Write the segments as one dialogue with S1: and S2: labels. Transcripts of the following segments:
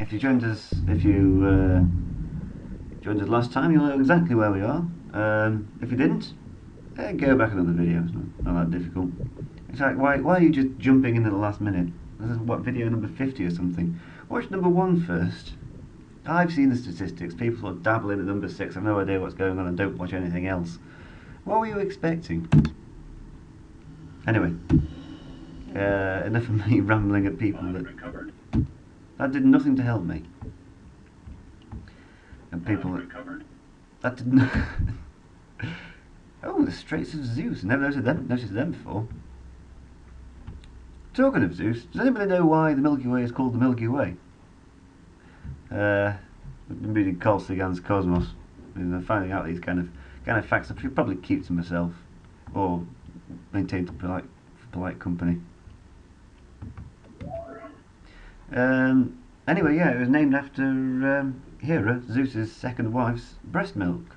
S1: if you joined us last time, you'll know exactly where we are. If you didn't, go back another video. It's not that difficult. It's like, why are you just jumping in at the last minute? This is what, video number 50 or something. Watch number 1 first. I've seen the statistics. People are dabbling at number 6. I've no idea what's going on and don't watch anything else. What were you expecting? Anyway, enough of me rambling at people. That did nothing to help me. And people that didn't. Oh, the Straits of Zeus. Never noticed them before. Talking of Zeus, does anybody know why the Milky Way is called the Milky Way? I've been reading Carl Sagan's Cosmos, and finding out these kind of facts. I should probably keep to myself, or maintain for polite company. Anyway, yeah, it was named after Hera, Zeus's second wife's breast milk.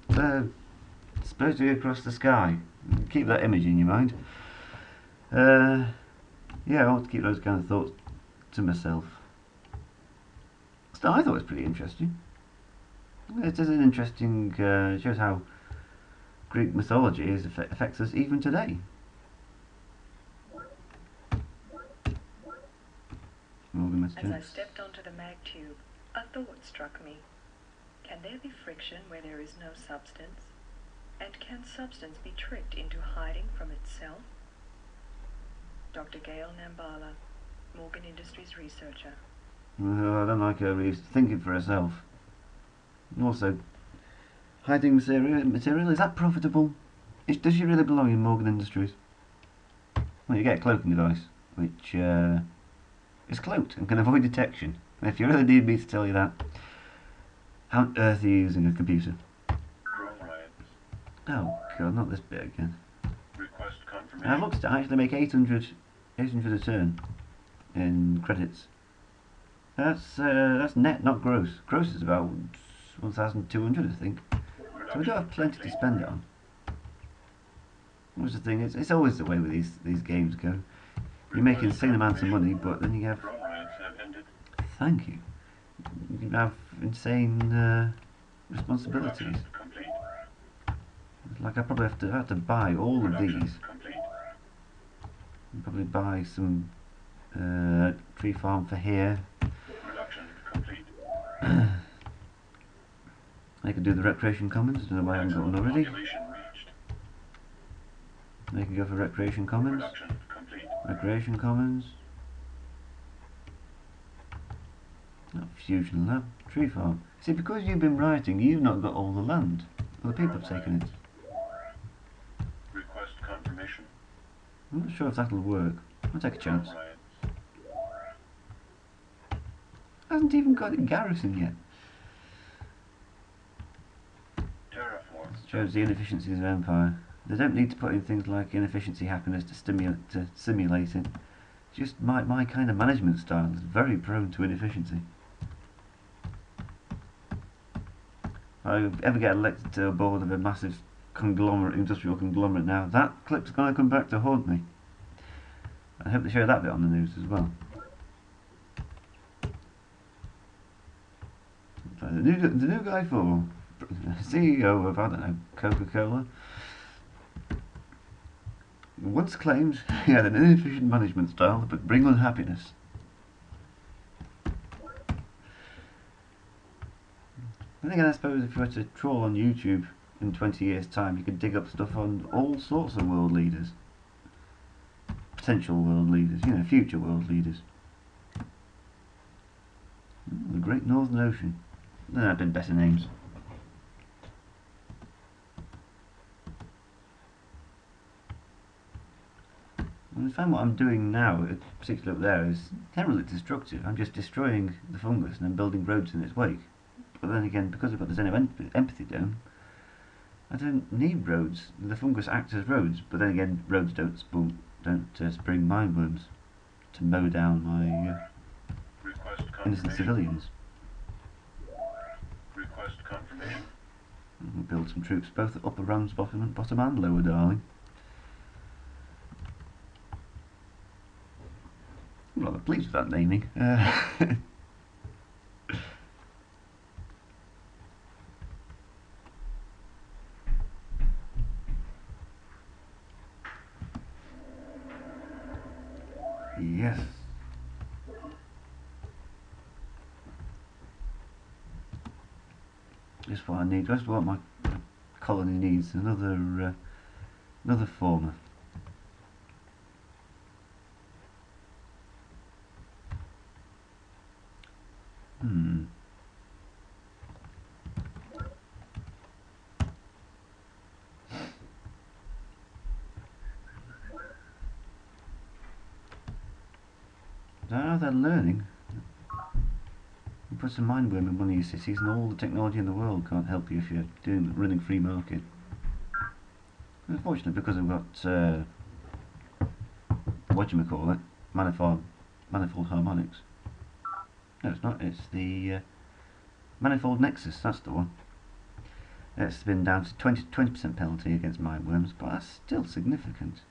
S1: It's supposed to be across the sky. Keep that image in your mind. Yeah, I want to keep those kind of thoughts to myself. Still, I thought it was pretty interesting. It is an interesting, shows how Greek mythology affects us even today.
S2: As I stepped onto the mag tube, a thought struck me. Can there be friction where there is no substance? And can substance be tricked into hiding from itself? Dr. Gail Nambala, Morgan Industries researcher.
S1: Well, I don't like her really thinking for herself. Also, hiding material, is that profitable? Does she really belong in Morgan Industries? Well, you get a cloaking device, which is cloaked and can avoid detection. And if you really need me to tell you that, how on earth are you using a computer? Oh god, not this bit again.
S3: Request confirmation.
S1: I've looked at it, I actually make 800 a turn in credits. That's net, not gross. Gross is about 1,200, I think. So we don't have plenty to spend it on. What's the thing? It's always the way with these games go. You make insane amounts of money, but then you have. Thank you. You have insane responsibilities. Like I probably have to buy all of these. I'll probably buy some tree farm for here. I could do the recreation commons. Don't know why I haven't got one already. I can go for recreation commons. Recreation commons. Not fusion lab. Tree farm. See, because you've been writing, you've not got all the land. Other people have taken it.
S3: Request confirmation.
S1: I'm not sure if that'll work. I'll take a chance. Hasn't even got a garrison yet.
S3: Terraform.
S1: Shows the inefficiencies of Empire. They don't need to put in things like inefficiency happiness to simulate it. Just my kind of management style is very prone to inefficiency. If I ever get elected to a board of a massive industrial conglomerate now, that clip's going to come back to haunt me. I hope they show that bit on the news as well. The new guy for CEO of, I don't know, Coca-Cola once claimed he had an inefficient management style that would bring unhappiness. Then again, I suppose if you were to trawl on YouTube in 20 years' time, you could dig up stuff on all sorts of world leaders. Potential world leaders, you know, future world leaders. The Great Northern Ocean. There have been better names. And I find what I'm doing now, particularly up there, is generally destructive. I'm just destroying the fungus and then building roads in its wake. But then again, because I've got this empathy dome, I don't need roads. The fungus acts as roads, but then again, roads don't spring mineworms to mow down my innocent civilians.
S3: Request confirmation.
S1: We'll build some troops both at Upper Ramsbottom and Lower Darling. I'm rather pleased with that naming. just what I need. Just what my colony needs. Another former. I don't know if they're learning. You put some mind worm in one of your cities and all the technology in the world can't help you if you're running free market. Unfortunately, because I've got whatchamacallit, manifold harmonics. No, it's not, it's the manifold nexus, that's the one. It's been down to 20% penalty against mind worms, but that's still significant.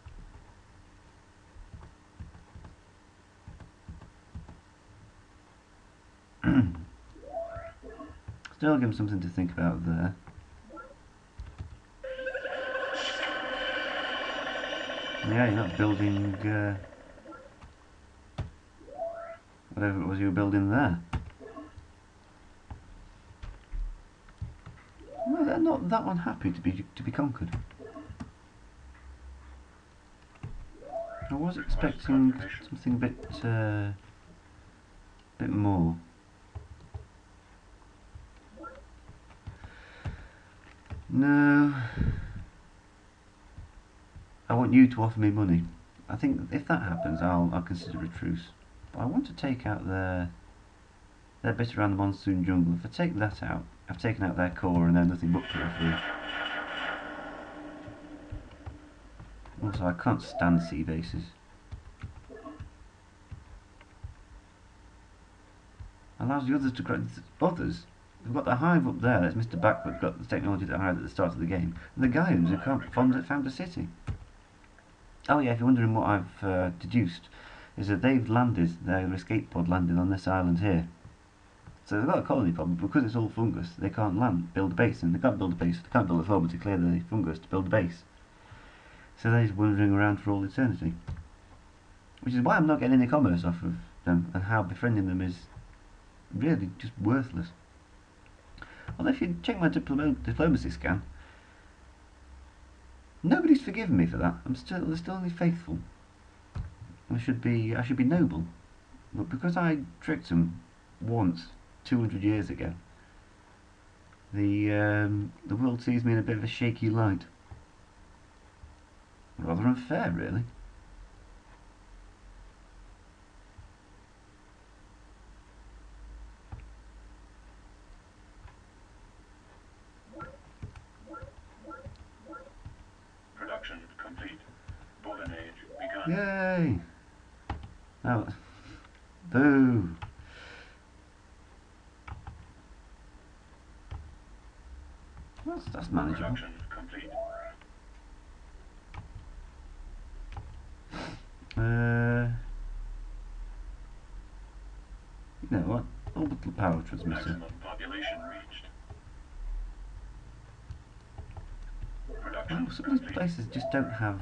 S1: Still give them something to think about there. Yeah, you're not building whatever it was you were building there. Well, they're not that unhappy to be conquered. I was expecting something a bit more. No, I want you to offer me money. I think if that happens, I'll consider a truce. But I want to take out their bit around the monsoon jungle. If I take that out, I've taken out their core and they're nothing but periphery. Also, I can't stand sea bases. Allows the others to grow. Others? We've got the hive up there, that's Mr. Backward, got the technology that I had at the start of the game. And the Gaians who can't found a city. Oh yeah, if you're wondering what I've deduced, is that they've landed, their escape pod landed on this island here. So they've got a colony problem, because it's all fungus, they can't build a base, and they can't build a base, they can't build a farm to clear the fungus to build a base. So they're just wandering around for all eternity. Which is why I'm not getting any commerce off of them, and how befriending them is really just worthless. Although if you check my diplomacy scan, nobody's forgiven me for that. They're still only faithful. I should be noble, but because I tricked them once 200 years ago, the world sees me in a bit of a shaky light. Rather unfair, really.
S3: Production complete. Golden age begun.
S1: Yay! Oh, boo! That's manageable.
S3: Production complete.
S1: You know what? Orbital power transmitter.
S3: Maximum population reached. Production
S1: Oh, some of these
S3: complete.
S1: places just don't have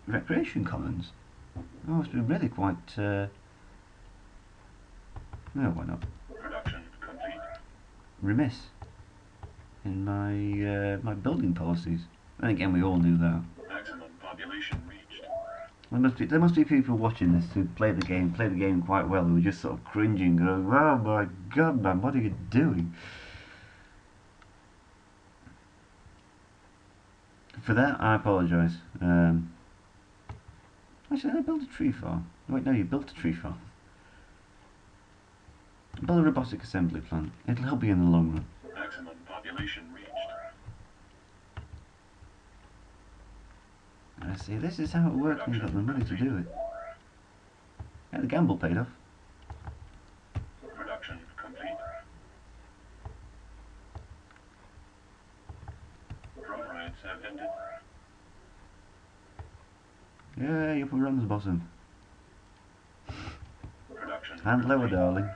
S1: recreation commons. I must be really quite. No, why not?
S3: Production complete.
S1: Remiss in my my building policies. And again, we all knew that.
S3: Maximum population reached.
S1: There must be people watching this who play the game quite well, who are just sort of cringing, going, "Oh my God, man, what are you doing?" For that, I apologise. Actually, I built a tree farm. Wait, no, you built a tree farm. Build a robotic assembly plant. It'll help you in the long run.
S3: Maximum population reached.
S1: I see, this is how it works when you've got the money to do it. Yeah, the gamble paid off.
S3: Production complete. Drone raids have ended.
S1: Yay, upper RAMSBOTTOM.
S3: Production
S1: And lower,
S3: complete.
S1: darling.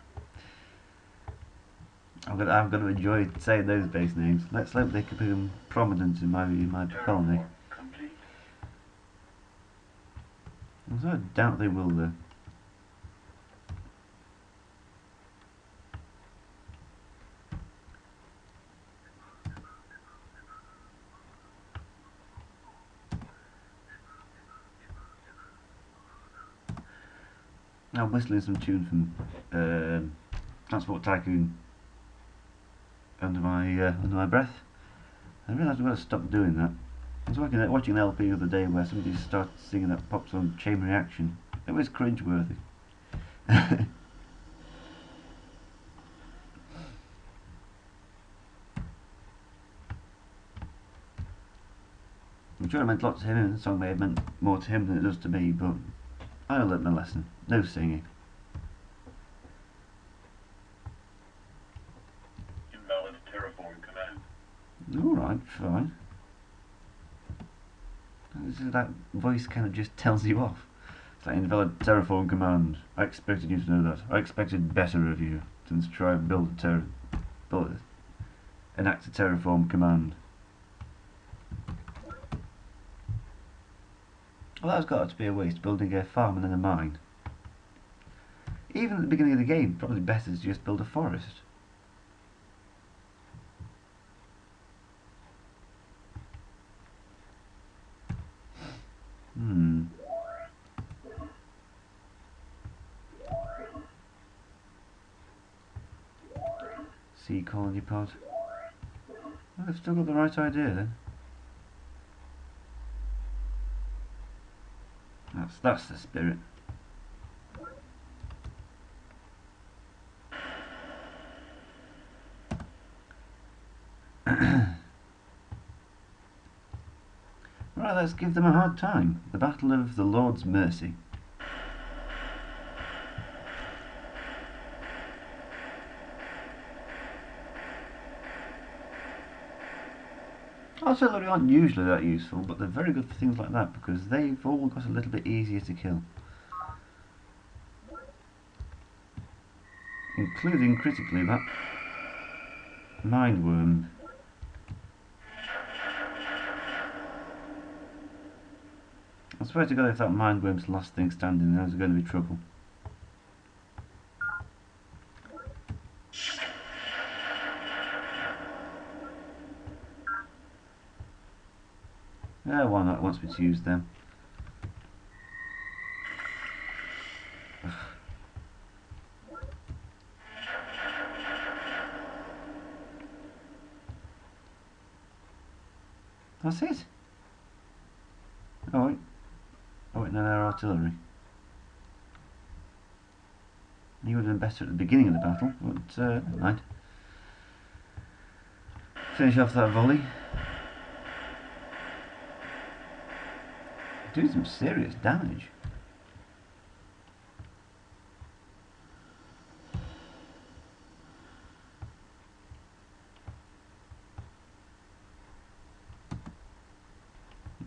S1: I'm gonna enjoy saying those base names. Let's hope they can become prominent in my colony.
S3: Terraform complete.
S1: Although I doubt they will though. I'm whistling some tune from Transport Tycoon under my breath. I realised I've got to stop doing that. I was watching an LP the other day where somebody started singing that pop song Chain Reaction. It was cringeworthy. I'm sure it meant lots to him, and the song may have meant more to him than it does to me, but I learnt my lesson. No singing.
S3: Invalid Terraform command.
S1: Alright, fine. That voice kind of just tells you off. It's like invalid Terraform command. I expected you to know that. I expected better of you than to try and enact a Terraform command. Well, that's got to be a waste, building a farm and then a mine. Even at the beginning of the game, probably better to just build a forest. Sea colony pod. Well, they've still got the right idea then. That's the spirit. Right, let's give them a hard time. The Battle of the Lord's Mercy. Artillery aren't usually that useful, but they're very good for things like that because they've all got a little bit easier to kill. Including, critically, that mindworm. I swear to God, if that mindworm's the last thing standing, there's going to be trouble. Yeah, why not? It wants me to use them. That's it. Oh wait. Oh wait, no, they're artillery. You would have been better at the beginning of the battle, but never mind. Finish off that volley. Doing some serious damage.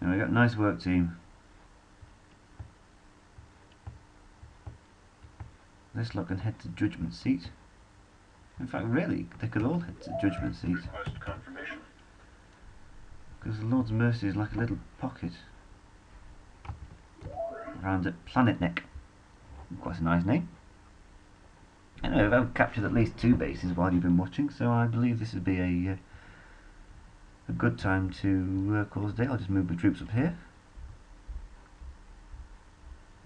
S1: Now we got nice work, team. This lot can head to Judgment Seat. In fact, really, they could all head to Judgment Seat.
S3: Request confirmation.
S1: Because the Lord's Mercy is like a little pocket around at Planet Neck. Quite a nice name. Anyway, I've captured at least 2 bases while you've been watching, so I believe this would be a good time to call it a day. I'll just move my troops up here.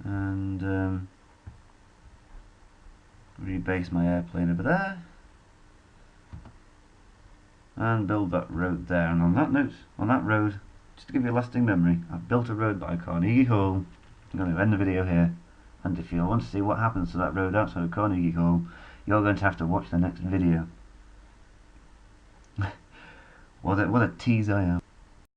S1: And rebase my airplane over there. And build that road there. And on that note, on that road, just to give you a lasting memory, I've built a road by Carnegie Hall. I'm going to end the video here. And if you want to see what happens to that road outside of Carnegie Hall, you're going to have to watch the next video. What a tease I am.